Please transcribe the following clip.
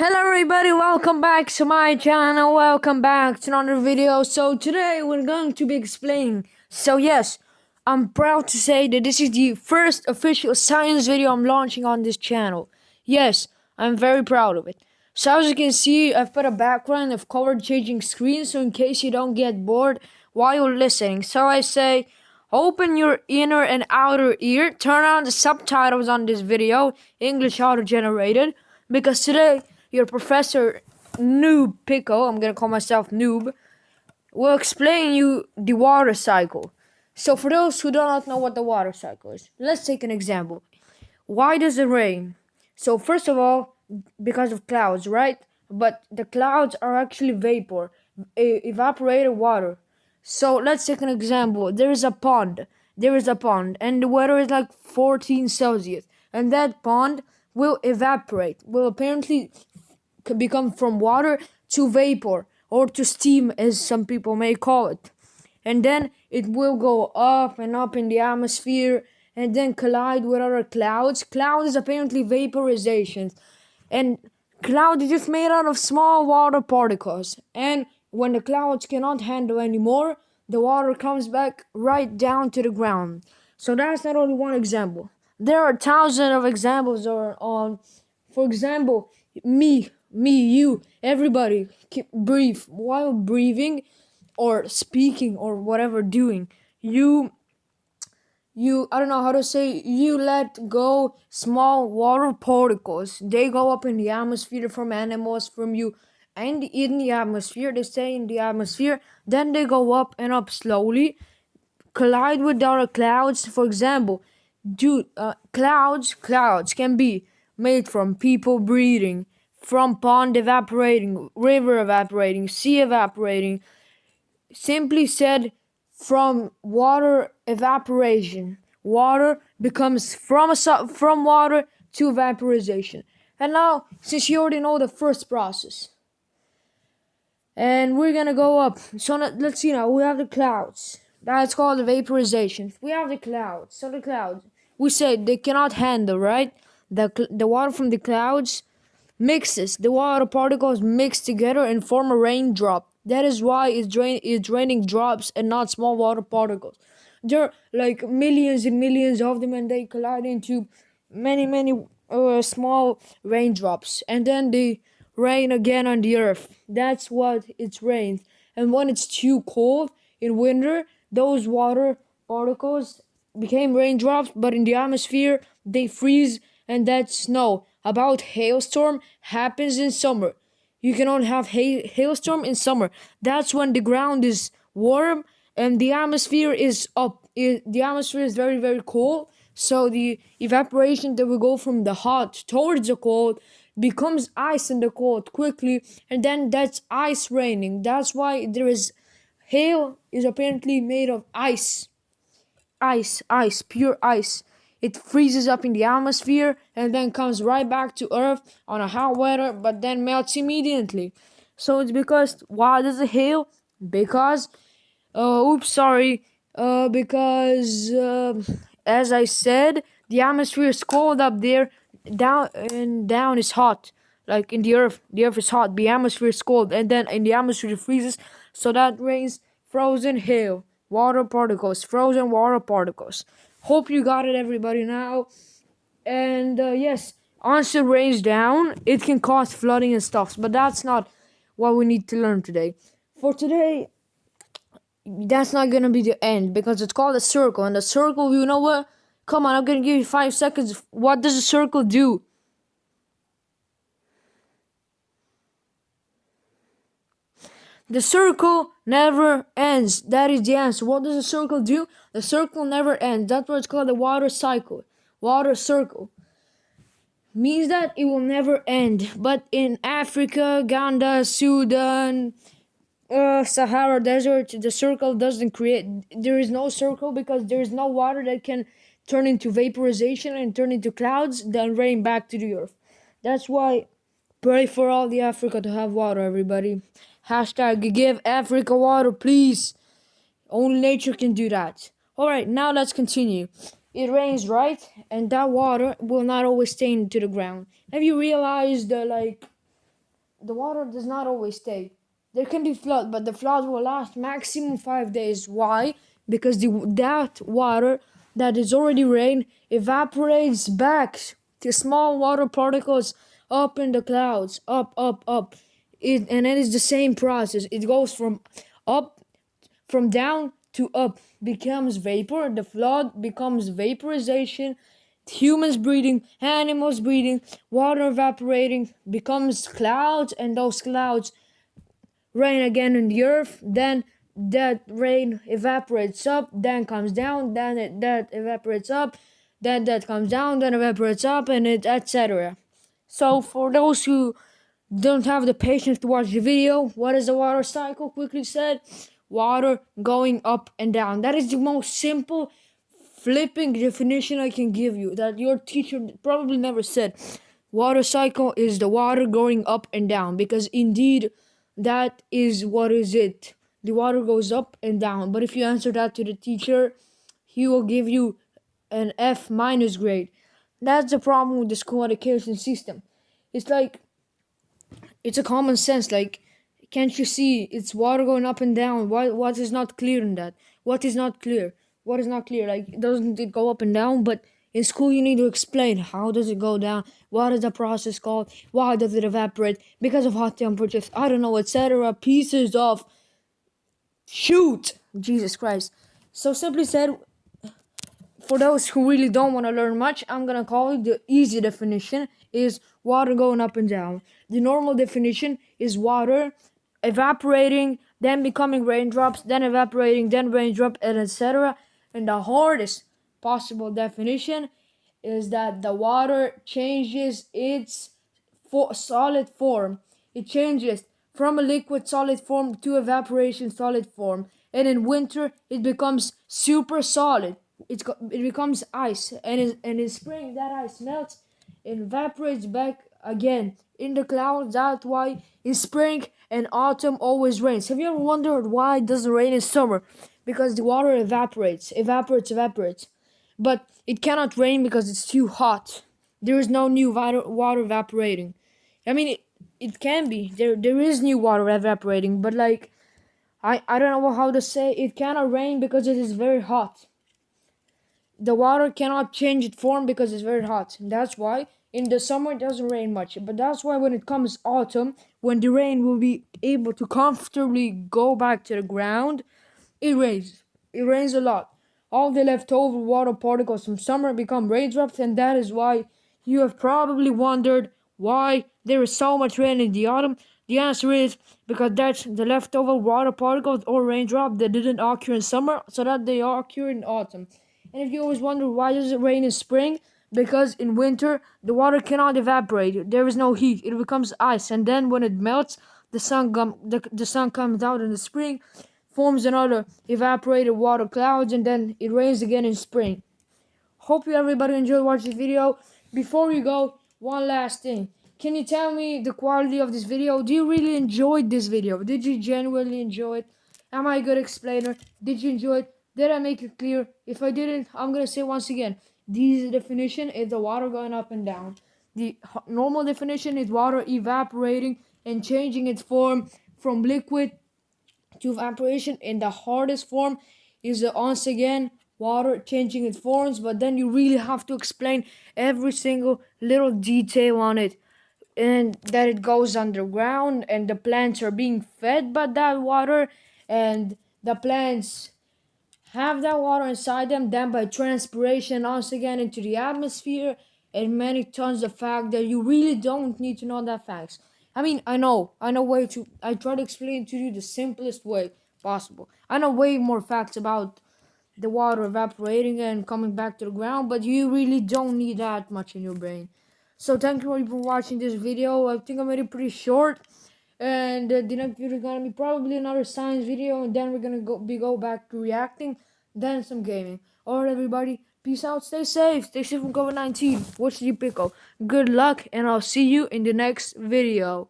Hello everybody, welcome back to my channel, welcome back to another video. So today we're going to be explaining. So yes, I'm proud to say that this is the first official science video I'm launching on this channel. Yes, I'm very proud of it. So as you can see, I've put a background of color changing screen so in case you don't get bored while you're listening. So I say, open your inner and outer ear, turn on the subtitles on this video, English auto-generated, because today your professor Noob Pickle, I'm gonna call myself Noob, will explain you the water cycle. So for those who do not know what the water cycle is, let's take an example. Why does it rain? So first of all, because of clouds, right? But the clouds are actually vapor, evaporated water. So let's take an example. There is a pond. And the weather is like 14 Celsius. And that pond will evaporate, will apparently become from water to vapor or to steam, as some people may call it. And then it will go up and up in the atmosphere and then collide with other clouds. Cloud is apparently vaporization. And cloud is just made out of small water particles. And when the clouds cannot handle anymore, the water comes back right down to the ground. So that's not only one example. There are thousands of examples on, for example, you, everybody breathe while breathing or speaking or whatever doing. You I don't know how to say, you let go small water particles. They go up in the atmosphere from animals, from you, and in the atmosphere. They stay in the atmosphere, then they go up and up slowly, collide with other clouds. For example, clouds can be made from people breathing, from pond evaporating, river evaporating, sea evaporating. Simply said, from water evaporation. Water becomes from water to vaporization. And now, since you already know the first process, and we're gonna go up. So let's see now. We have the clouds. That's called the vaporization. We have the clouds. So the clouds, we said they cannot handle, right? The water from the clouds mixes. The water particles mix together and form a raindrop. That is why it's raining drops and not small water particles. There are like millions and millions of them, and they collide into many small raindrops, and then they rain again on the earth. That's what it rains. And when it's too cold in winter, those water particles became raindrops, but in the atmosphere they freeze, and that's snow. About hailstorm happens in summer. You cannot have hailstorm in summer. That's when the ground is warm and the atmosphere is up. The atmosphere is very cold. So the evaporation that will go from the hot towards the cold becomes ice in the cold quickly, and then that's ice raining. That's why there is hail is apparently made of ice. Ice, pure ice. It freezes up in the atmosphere and then comes right back to Earth on a hot weather, but then melts immediately. So it's because, why does it hail? Because, because as I said, the atmosphere is cold up there, down is hot. Like in the earth is hot, the atmosphere is cold, and then in the atmosphere it freezes, so that rains frozen hail, water particles, frozen water particles. Hope you got it, everybody, now. And yes, once it rains down, it can cause flooding and stuff, but that's not what we need to learn today. For today, that's not gonna be the end, because it's called a circle, and the circle, you know what? Come on, I'm gonna give you 5 seconds. What does a circle do? The circle never ends. That is the answer. What does a circle do? The circle never ends. That's what it's called, the water cycle. Water circle means that it will never end. But in Africa, Uganda, Sudan, Sahara Desert, the circle doesn't create. There is no circle because there is no water that can turn into vaporization and turn into clouds, then rain back to the earth. That's why pray for all the Africa to have water, everybody. Hashtag give Africa water, please. Only nature can do that. Alright, now let's continue. It rains, right? And that water will not always stay into the ground. Have you realized that, like, the water does not always stay. There can be flood, but the flood will last maximum 5 days. Why? Because that water that is already rain evaporates back to small water particles up in the clouds, up. And it is the same process. It goes up, from down to up, becomes vapor. The flood becomes vaporization. Humans breathing, animals breathing, water evaporating, becomes clouds, and those clouds rain again in the earth. Then that rain evaporates up, then comes down, then that evaporates up, then that comes down, then evaporates up, and it etc. So for those who don't have the patience to watch the video, what is the water cycle? Quickly said, water going up and down. That is the most simple flipping definition I can give you that your teacher probably never said. Water cycle is the water going up and down, because indeed that is what is it. The water goes up and down. But if you answer that to the teacher, he will give you an F minus grade. That's the problem with the school education system. It's like, it's a common sense. Like, can't you see it's water going up and down? What is not clear in that? What is not clear? What is not clear? Like, doesn't it go up and down? But in school you need to explain how does it go down? What is the process called? Why does it evaporate? Because of hot temperatures, I don't know, etc. Pieces of shoot. Jesus Christ. So simply said, for those who really don't want to learn much, I'm gonna call it the easy definition is water going up and down. The normal definition is water evaporating, then becoming raindrops, then evaporating, then raindrop, and etc. And the hardest possible definition is that the water changes its solid form. It changes from a liquid solid form to evaporation solid form. And in winter, it becomes super solid. It becomes ice. And in spring, that ice melts and evaporates back again in the clouds. That's why in spring and autumn always rains. Have you ever wondered why it doesn't rain in summer? Because the water evaporates. But it cannot rain because it's too hot. There is no new water evaporating. I mean, it can be. There is new water evaporating, but like, I don't know how to say. It cannot rain because it is very hot. The water cannot change its form because it's very hot. And that's why in the summer it doesn't rain much. But that's why when it comes autumn, when the rain will be able to comfortably go back to the ground, it rains. It rains a lot. All the leftover water particles from summer become raindrops, and that is why you have probably wondered why there is so much rain in the autumn. The answer is because that's the leftover water particles or raindrop that didn't occur in summer, so that they occur in autumn. And if you always wonder why does it rain in spring, because in winter the water cannot evaporate. There is no heat. It becomes ice, and then when it melts, the sun comes out in the spring, forms another evaporated water clouds, and then it rains again in spring. Hope you everybody enjoyed watching this video. Before we go, one last thing. Can you tell me the quality of this video? Do you really enjoy this video? Did you genuinely enjoy it? Am I a good explainer? Did you enjoy it? Did I make it clear? If I didn't, I'm gonna say once again. The definition is the water going up and down. The normal definition is water evaporating and changing its form from liquid to evaporation. In the hardest form is once again water changing its forms, but then you really have to explain every single little detail on it, and that it goes underground and the plants are being fed by that water, and the plants have that water inside them, then by transpiration once again into the atmosphere, and many tons of fact that you really don't need to know that facts. I mean, I know way to. I try to explain to you the simplest way possible. I know way more facts about the water evaporating and coming back to the ground, but you really don't need that much in your brain. So thank you for watching this video. I think I made it pretty short. And the next video is gonna be probably another science video, and then we're gonna go back to reacting, then some gaming. Alright, everybody, peace out, stay safe from COVID-19. Watch the pickle. Good luck, and I'll see you in the next video.